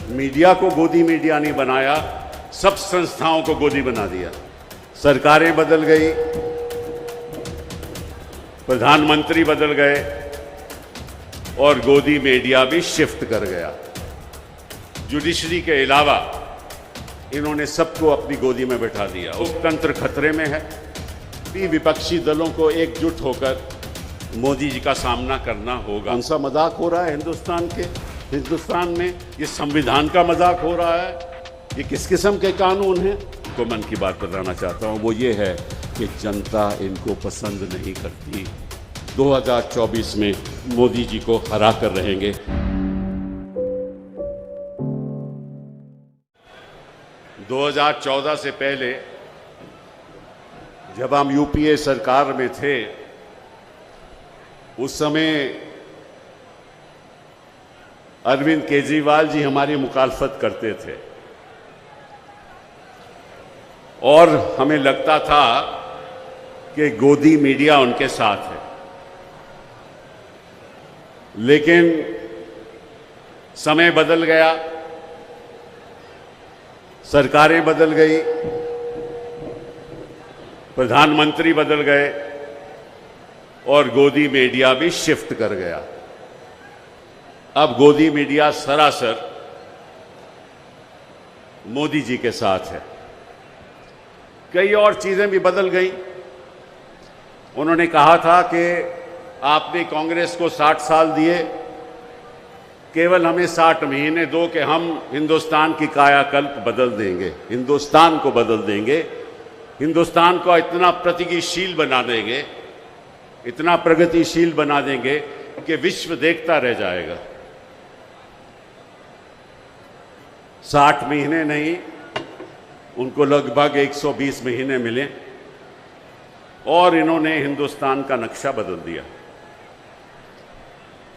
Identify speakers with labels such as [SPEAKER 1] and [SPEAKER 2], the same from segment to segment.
[SPEAKER 1] Media को गोदी media नहीं बनाया, सब संस्थाओं को गोदी बना दिया। सरकारें बदल गई, प्रधानमंत्री बदल गए और गोदी मीडिया भी शिफ्ट कर गया। जुडिशरी के अलावा इन्होंने सबको अपनी गोदी में बैठा दिया। लोकतंत्र खतरे में है। भी विपक्षी दलों को एकजुट होकर मोदी जी का सामना करना होगा। कौन सा मजाक हो रहा है हिंदुस्तान में? ये संविधान का मजाक हो रहा है। ये किस किस्म के कानून हैं? तो मन की बात बताना चाहता हूँ वो ये है कि जनता इनको पसंद नहीं करती। 2024 में मोदी जी को हरा कर रहेंगे। से पहले जब हम यूपीए सरकार में थे, उस समय अरविंद केजरीवाल जी हमारी मुखालफत करते थे और हमें लगता था कि गोदी मीडिया उनके साथ है। लेकिन समय बदल गया, सरकारें बदल गई, प्रधानमंत्री बदल गए और गोदी मीडिया भी शिफ्ट कर गया। अब गोदी मीडिया सरासर मोदी जी के साथ है। कई और चीजें भी बदल गई। उन्होंने कहा था कि आपने कांग्रेस को 60 साल दिए, केवल हमें 60 महीने दो कि हम हिंदुस्तान की कायाकल्प बदल देंगे, हिंदुस्तान को बदल देंगे, हिंदुस्तान को इतना प्रगतिशील बना देंगे, इतना प्रगतिशील बना देंगे कि विश्व देखता रह जाएगा। 60 महीने नहीं, उनको लगभग 120 महीने मिले और इन्होंने हिंदुस्तान का नक्शा बदल दिया।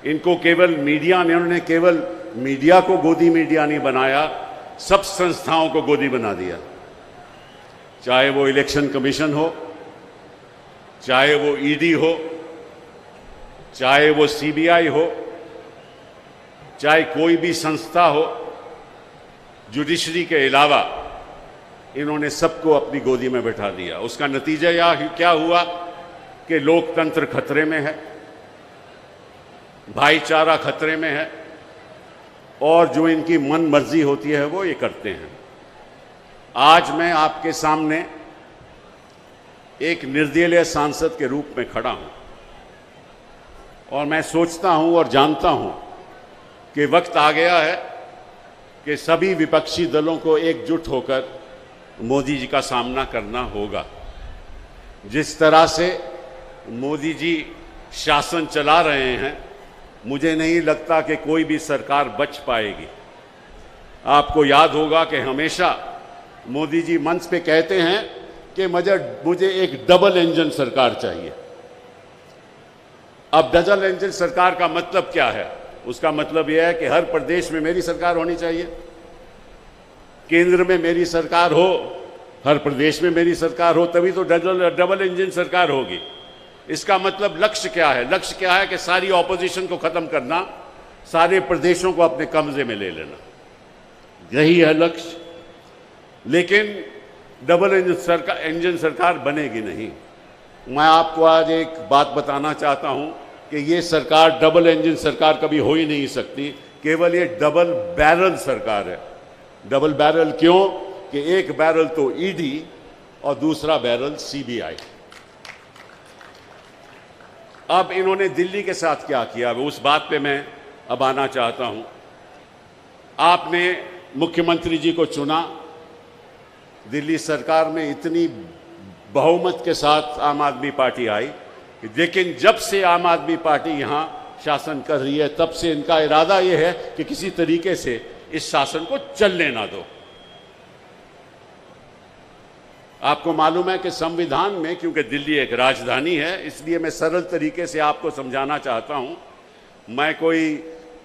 [SPEAKER 1] इनको इन्होंने केवल मीडिया को गोदी मीडिया नहीं बनाया, सब संस्थाओं को गोदी बना दिया। चाहे वो इलेक्शन कमीशन हो, चाहे वो ईडी हो, चाहे वो सीबीआई हो, चाहे कोई भी संस्था हो, जुडिशरी के अलावा इन्होंने सबको अपनी गोदी में बैठा दिया। उसका नतीजा क्या हुआ कि लोकतंत्र खतरे में है, भाईचारा खतरे में है और जो इनकी मन मर्जी होती है वो ये करते हैं। आज मैं आपके सामने एक निर्दलीय सांसद के रूप में खड़ा हूं और मैं सोचता हूं और जानता हूं कि वक्त आ गया है कि सभी विपक्षी दलों को एकजुट होकर मोदी जी का सामना करना होगा। जिस तरह से मोदी जी शासन चला रहे हैं, मुझे नहीं लगता कि कोई भी सरकार बच पाएगी। आपको याद होगा कि हमेशा मोदी जी मंच पे कहते हैं कि मुझे एक डबल इंजन सरकार चाहिए। अब डबल इंजन सरकार का मतलब क्या है? उसका मतलब यह है कि हर प्रदेश में मेरी सरकार होनी चाहिए, केंद्र में मेरी सरकार हो, हर प्रदेश में मेरी सरकार हो, तभी तो डबल इंजन सरकार होगी। इसका मतलब लक्ष्य क्या है? लक्ष्य क्या है कि सारी ऑपोजिशन को खत्म करना, सारे प्रदेशों को अपने कब्जे में ले लेना, यही है लक्ष्य। लेकिन डबल इंजन सरकार बनेगी नहीं। मैं आपको आज एक बात बताना चाहता हूं कि ये सरकार डबल इंजन सरकार कभी हो ही नहीं सकती। केवल ये डबल बैरल सरकार है। डबल बैरल क्यों? कि एक बैरल तो ईडी और दूसरा बैरल सीबीआई। अब इन्होंने दिल्ली के साथ क्या किया, उस बात पे मैं अब आना चाहता हूं। आपने मुख्यमंत्री जी को चुना, दिल्ली सरकार में इतनी बहुमत के साथ आम आदमी पार्टी आई, लेकिन जब से आम आदमी पार्टी यहां शासन कर रही है, तब से इनका इरादा यह है कि किसी तरीके से इस शासन को चलने ना दो। आपको मालूम है कि संविधान में, क्योंकि दिल्ली एक राजधानी है, इसलिए मैं सरल तरीके से आपको समझाना चाहता हूं। मैं कोई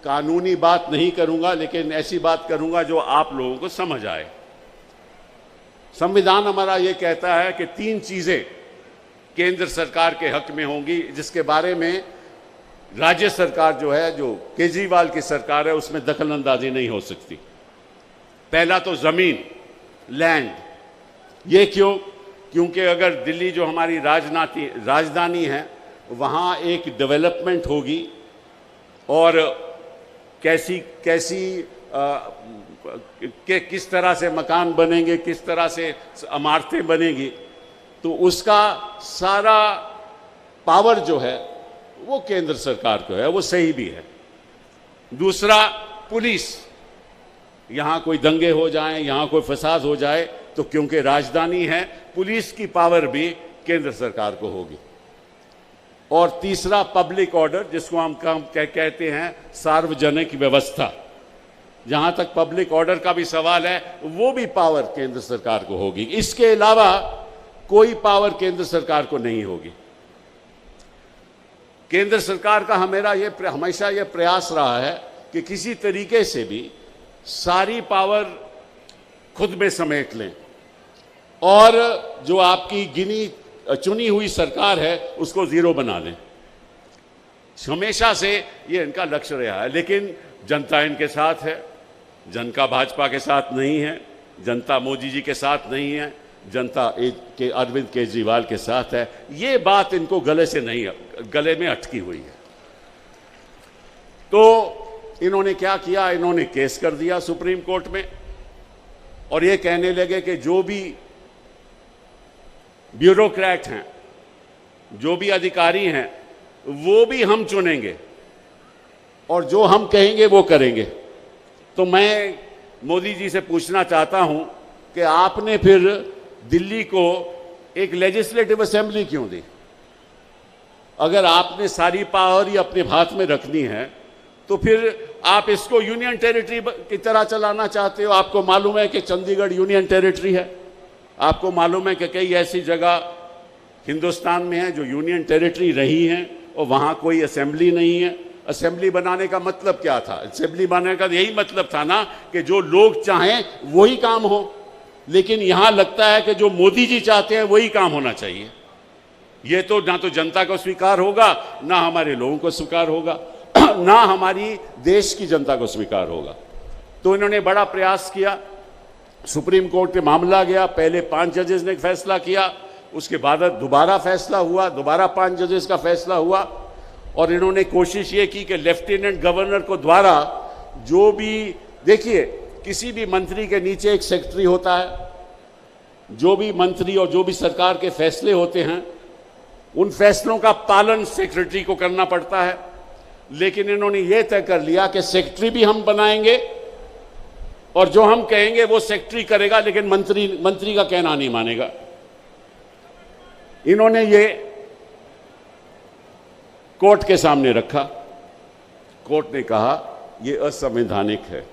[SPEAKER 1] कानूनी बात नहीं करूंगा, लेकिन ऐसी बात करूंगा जो आप लोगों को समझ आए। संविधान हमारा ये कहता है कि 3 चीजें केंद्र सरकार के हक में होंगी, जिसके बारे में राज्य सरकार जो है, जो केजरीवाल की सरकार है, उसमें दखल अंदाजी नहीं हो सकती। पहला तो जमीन, लैंड। ये क्यों? क्योंकि अगर दिल्ली जो हमारी राजधानी है वहाँ एक डेवलपमेंट होगी और कैसी कैसी किस तरह से मकान बनेंगे, किस तरह से इमारतें बनेगी, तो उसका सारा पावर जो है वो केंद्र सरकार को है, वो सही भी है। दूसरा, पुलिस। यहाँ कोई दंगे हो जाएं, यहाँ कोई फसाद हो जाए तो क्योंकि राजधानी है, पुलिस की पावर भी केंद्र सरकार को होगी। और तीसरा, पब्लिक ऑर्डर, जिसको हम कहते हैं सार्वजनिक व्यवस्था। जहाँ तक पब्लिक ऑर्डर का भी सवाल है, वो भी पावर केंद्र सरकार को होगी। इसके अलावा कोई पावर केंद्र सरकार को नहीं होगी। केंद्र सरकार का हमेशा ये प्रयास रहा है कि किसी तरीके से भी सारी पावर खुद में समेट लें और जो आपकी चुनी हुई सरकार है उसको जीरो बना लें। हमेशा से ये इनका लक्ष्य रहा है, लेकिन जनता इनके साथ है, जनता भाजपा के साथ नहीं है, जनता मोदी जी के साथ नहीं है, जनता के अरविंद केजरीवाल के साथ है। ये बात इनको गले में अटकी हुई है। तो इन्होंने क्या किया? इन्होंने केस कर दिया सुप्रीम कोर्ट में और ये कहने लगे कि जो भी ब्यूरोक्रेट हैं, जो भी अधिकारी हैं, वो भी हम चुनेंगे और जो हम कहेंगे वो करेंगे। तो मैं मोदी जी से पूछना चाहता हूं कि आपने फिर दिल्ली को एक लेजिस्लेटिव असेंबली क्यों दी? अगर आपने सारी पावर ही अपने हाथ में रखनी है तो फिर आप इसको यूनियन टेरिटरी की तरह चलाना चाहते हो। आपको मालूम है कि चंडीगढ़ यूनियन टेरिटरी है, आपको मालूम है कि कई ऐसी जगह हिंदुस्तान में है जो यूनियन टेरिटरी रही हैं और वहाँ कोई असेंबली नहीं है। असेंबली बनाने का मतलब क्या था? असेंबली बनाने का यही मतलब था ना कि जो लोग चाहें वही काम हो, लेकिन यहाँ लगता है कि जो मोदी जी चाहते हैं वही काम होना चाहिए। ये तो ना तो जनता को स्वीकार होगा, ना हमारे लोगों को स्वीकार होगा, ना हमारी देश की जनता को स्वीकार होगा। तो इन्होंने बड़ा प्रयास किया, सुप्रीम कोर्ट में मामला गया, पहले 5 जजेस ने फैसला किया, उसके बाद दोबारा फैसला हुआ, दोबारा 5 जजेस का फैसला हुआ और इन्होंने कोशिश ये की कि लेफ्टिनेंट गवर्नर को द्वारा जो भी, देखिए किसी भी मंत्री के नीचे एक सेक्रेटरी होता है, जो भी मंत्री और जो भी सरकार के फैसले होते हैं उन फैसलों का पालन सेक्रेटरी को करना पड़ता है। लेकिन इन्होंने ये तय कर लिया कि सेक्रेटरी भी हम बनाएंगे और जो हम कहेंगे वो सेक्रेटरी करेगा, लेकिन मंत्री का कहना नहीं मानेगा। इन्होंने ये कोर्ट के सामने रखा, कोर्ट ने कहा ये असंवैधानिक है,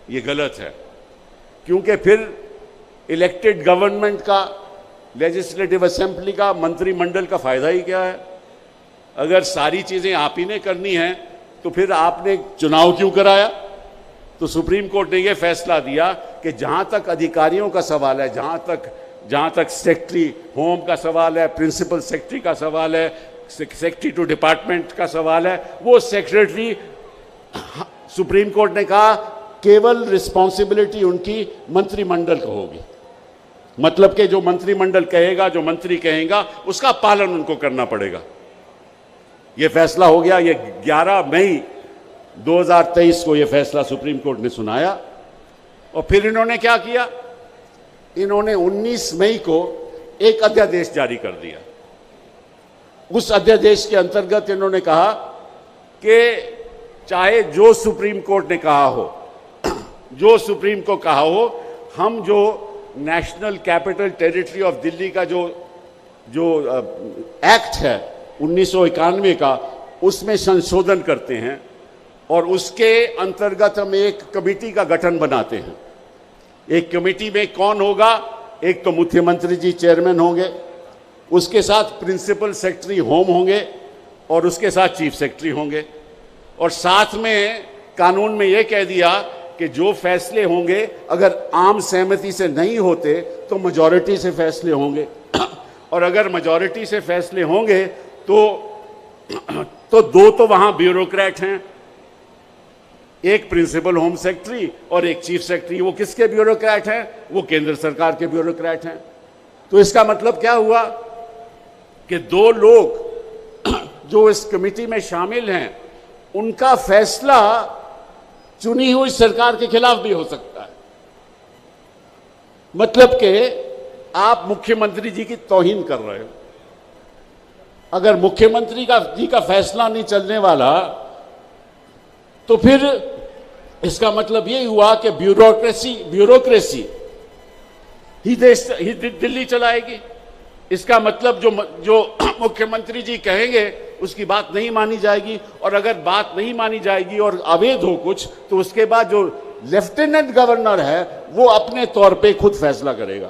[SPEAKER 1] ये गलत है, क्योंकि फिर इलेक्टेड गवर्नमेंट का, लेजिस्लेटिव असेंबली का, मंत्रिमंडल का फायदा ही क्या है? अगर सारी चीजें आप ही ने करनी है तो फिर आपने चुनाव क्यों कराया? तो सुप्रीम कोर्ट ने यह फैसला दिया कि जहां तक अधिकारियों का सवाल है, जहां तक सेक्रेटरी होम का सवाल है, प्रिंसिपल सेक्रेटरी का सवाल है, सेक्रेटरी टू डिपार्टमेंट का सवाल है, वो सेक्रेटरी, सुप्रीम कोर्ट ने कहा केवल रिस्पॉन्सिबिलिटी उनकी मंत्रिमंडल को होगी। मतलब कि जो मंत्रिमंडल कहेगा, जो मंत्री कहेगा, उसका पालन उनको करना पड़ेगा। यह फैसला हो गया। ये 11 मई 2023 को यह फैसला सुप्रीम कोर्ट ने सुनाया और फिर इन्होंने क्या किया? इन्होंने 19 मई को एक अध्यादेश जारी कर दिया। उस अध्यादेश के अंतर्गत इन्होंने कहा कि चाहे जो सुप्रीम कोर्ट ने कहा हो, जो सुप्रीम को कहा हो, हम जो national capital territory of Delhi का जो एक्ट है 1991 का, उसमें संशोधन करते हैं और उसके अंतर्गत हम एक कमेटी का गठन बनाते हैं। एक कमेटी में कौन होगा? एक तो मुख्यमंत्री जी चेयरमैन होंगे, उसके साथ प्रिंसिपल सेक्रेटरी होम होंगे और उसके साथ चीफ सेक्रेटरी होंगे। और साथ में कानून में यह कह दिया कि जो फैसले होंगे अगर आम सहमति से नहीं होते तो मेजॉरिटी से फैसले होंगे और अगर मेजॉरिटी से फैसले होंगे तो 2 तो वहां ब्यूरोक्रेट हैं एक प्रिंसिपल होम सेक्रेटरी और एक चीफ सेक्रेटरी। वो किसके ब्यूरोक्रेट हैं? वो केंद्र सरकार के ब्यूरोक्रेट हैं। तो इसका मतलब क्या हुआ कि दो लोग जो इस कमेटी में शामिल हैं, उनका फैसला चुनी हुई सरकार के खिलाफ भी हो सकता है। मतलब कि आप मुख्यमंत्री जी की तौहीन कर रहे हो। अगर मुख्यमंत्री जी का फैसला नहीं चलने वाला, तो फिर इसका मतलब ये हुआ कि ब्यूरोक्रेसी ही दिल्ली चलाएगी। इसका मतलब जो मुख्यमंत्री जी कहेंगे उसकी बात नहीं मानी जाएगी, और अगर बात नहीं मानी जाएगी और अवैध हो कुछ, तो उसके बाद जो लेफ्टिनेंट गवर्नर है वो अपने तौर पे खुद फैसला करेगा।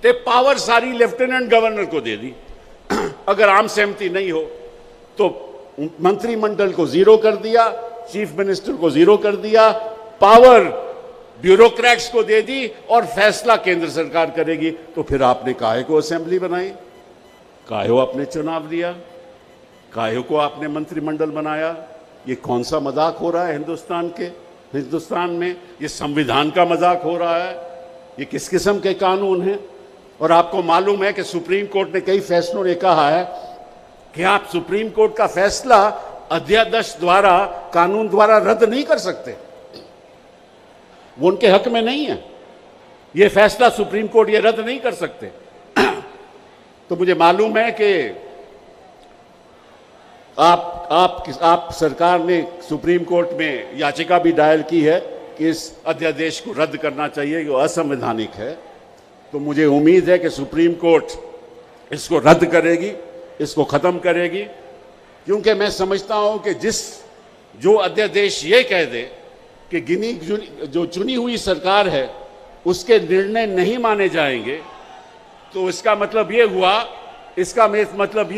[SPEAKER 1] तो पावर सारी लेफ्टिनेंट गवर्नर को दे दी। अगर आम सहमति नहीं हो तो मंत्रिमंडल को जीरो कर दिया, चीफ मिनिस्टर को जीरो कर दिया, पावर ब्यूरोक्रेट्स को दे दी और फैसला केंद्र सरकार करेगी। तो फिर आपने काहे को असेंबली बनाई, काहे को आपने चुनाव दिया, काहे को आपने मंत्रिमंडल बनाया? ये कौन सा मजाक हो रहा है हिंदुस्तान में? ये संविधान का मजाक हो रहा है? ये किस किस्म के कानून हैं? और आपको मालूम है कि सुप्रीम कोर्ट ने कई फैसलों ने कहा है कि आप सुप्रीम कोर्ट का फैसला अध्यादेश द्वारा, कानून द्वारा रद्द नहीं कर सकते। वो उनके हक में नहीं है। ये फैसला सुप्रीम कोर्ट ये रद्द नहीं कर सकते। तो मुझे मालूम है कि आप सरकार ने सुप्रीम कोर्ट में याचिका भी दायर की है कि इस अध्यादेश को रद्द करना चाहिए, जो असंवैधानिक है। तो मुझे उम्मीद है कि सुप्रीम कोर्ट इसको रद्द करेगी, इसको खत्म करेगी, क्योंकि मैं समझता हूं कि जो अध्यादेश ये कह दे कि जो चुनी हुई सरकार है उसके निर्णय नहीं माने जाएंगे, तो इसका मतलब ये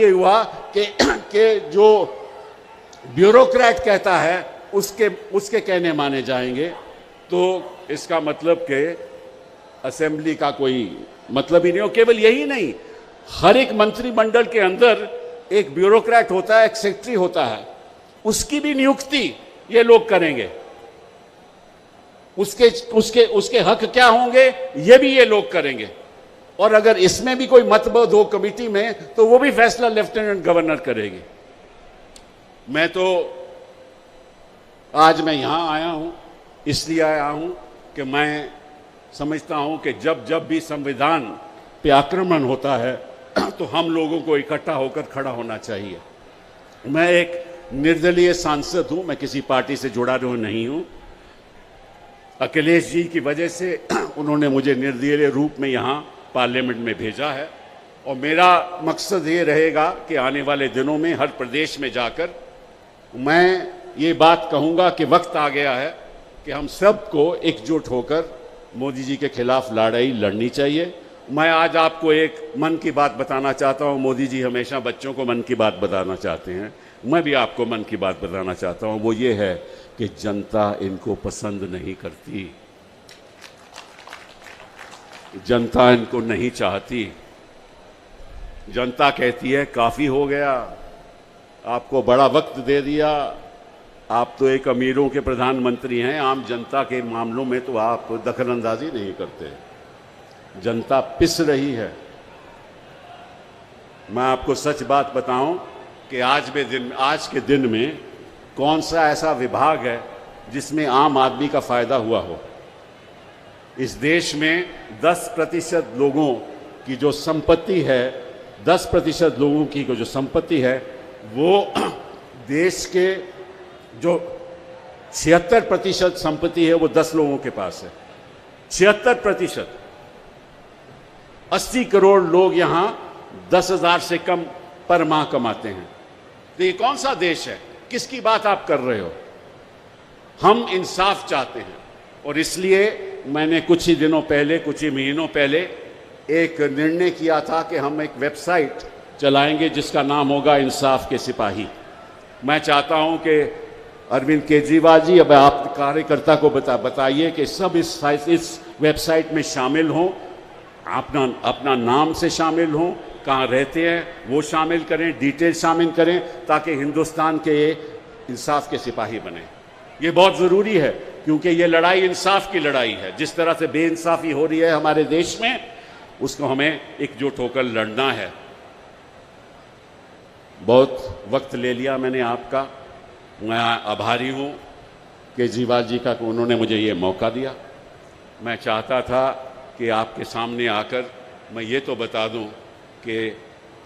[SPEAKER 1] हुआ कि जो ब्यूरोक्रेट कहता है उसके कहने माने जाएंगे। तो इसका मतलब कि असेंबली का कोई मतलब ही नहीं हो। केवल यही नहीं, हर एक मंत्रिमंडल के अंदर एक ब्यूरोक्रेट होता है, एक सेक्रेटरी होता है, उसकी भी नियुक्ति ये लोग करेंगे। उसके हक क्या होंगे ये भी ये लोग करेंगे। और अगर इसमें भी कोई मतभेद हो कमेटी में, तो वो भी फैसला लेफ्टिनेंट गवर्नर करेगी। आज मैं यहां आया हूं, इसलिए आया हूं कि मैं समझता हूं कि जब भी संविधान पे आक्रमण होता है तो हम लोगों को इकट्ठा होकर खड़ा होना चाहिए। मैं एक निर्दलीय सांसद हूं, मैं किसी पार्टी से जुड़ा नहीं हूं। अखिलेश जी की वजह से उन्होंने मुझे निर्दलीय रूप में यहाँ पार्लियामेंट में भेजा है, और मेरा मकसद ये रहेगा कि आने वाले दिनों में हर प्रदेश में जाकर मैं ये बात कहूँगा कि वक्त आ गया है कि हम सबको एकजुट होकर मोदी जी के खिलाफ लड़ाई लड़नी चाहिए। मैं आज आपको एक मन की बात बताना चाहता हूँ। मोदी जी हमेशा बच्चों को मन की बात बताना चाहते हैं, मैं भी आपको मन की बात बताना चाहता हूँ। वो ये है कि जनता इनको पसंद नहीं करती, जनता इनको नहीं चाहती। जनता कहती है काफ़ी हो गया, आपको बड़ा वक्त दे दिया, आप तो एक अमीरों के प्रधानमंत्री हैं, आम जनता के मामलों में तो आप दखलंदाजी नहीं करते। जनता पिस रही है। मैं आपको सच बात बताऊं कि आज के दिन में कौन सा ऐसा विभाग है जिसमें आम आदमी का फायदा हुआ हो। इस देश में 10% लोगों की जो संपत्ति है, 10% लोगों की जो संपत्ति है, वो देश के जो 76% संपत्ति है वो 10 लोगों के पास है। 76%, 80 करोड़ लोग यहाँ 10,000 से कम पर माह कमाते हैं। तो ये कौन सा देश है? किसकी बात आप कर रहे हो? हम इंसाफ चाहते हैं, और इसलिए मैंने कुछ ही महीनों पहले एक निर्णय किया था कि हम एक वेबसाइट चलाएंगे जिसका नाम होगा इंसाफ के सिपाही। मैं चाहता हूं कि अरविंद केजरीवाल जी, अब आप कार्यकर्ता को बताइए कि सब इस वेबसाइट में शामिल हों, अपना नाम से शामिल हों, कहाँ रहते हैं वो शामिल करें, डिटेल शामिल करें, ताकि हिंदुस्तान के इंसाफ के सिपाही बने। ये बहुत ज़रूरी है, क्योंकि ये लड़ाई इंसाफ की लड़ाई है। जिस तरह से बेइंसाफ़ी हो रही है हमारे देश में, उसको हमें एकजुट होकर लड़ना है। बहुत वक्त ले लिया मैंने आपका, मैं आभारी हूँ केजरीवाल जी का कि उन्होंने मुझे ये मौका दिया। मैं चाहता था कि आपके सामने आकर मैं ये तो बता दूं कि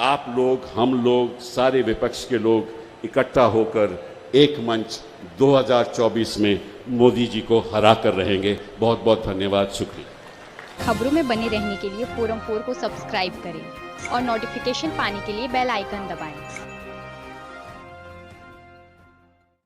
[SPEAKER 1] आप लोग, हम लोग, सारे विपक्ष के लोग इकट्ठा होकर एक मंच 2024 में मोदी जी को हरा कर रहेंगे। बहुत बहुत धन्यवाद, शुक्रिया।
[SPEAKER 2] खबरों में बने रहने के लिए फोरम 4 को सब्सक्राइब करें और नोटिफिकेशन पाने के लिए बेल आइकन दबाएं।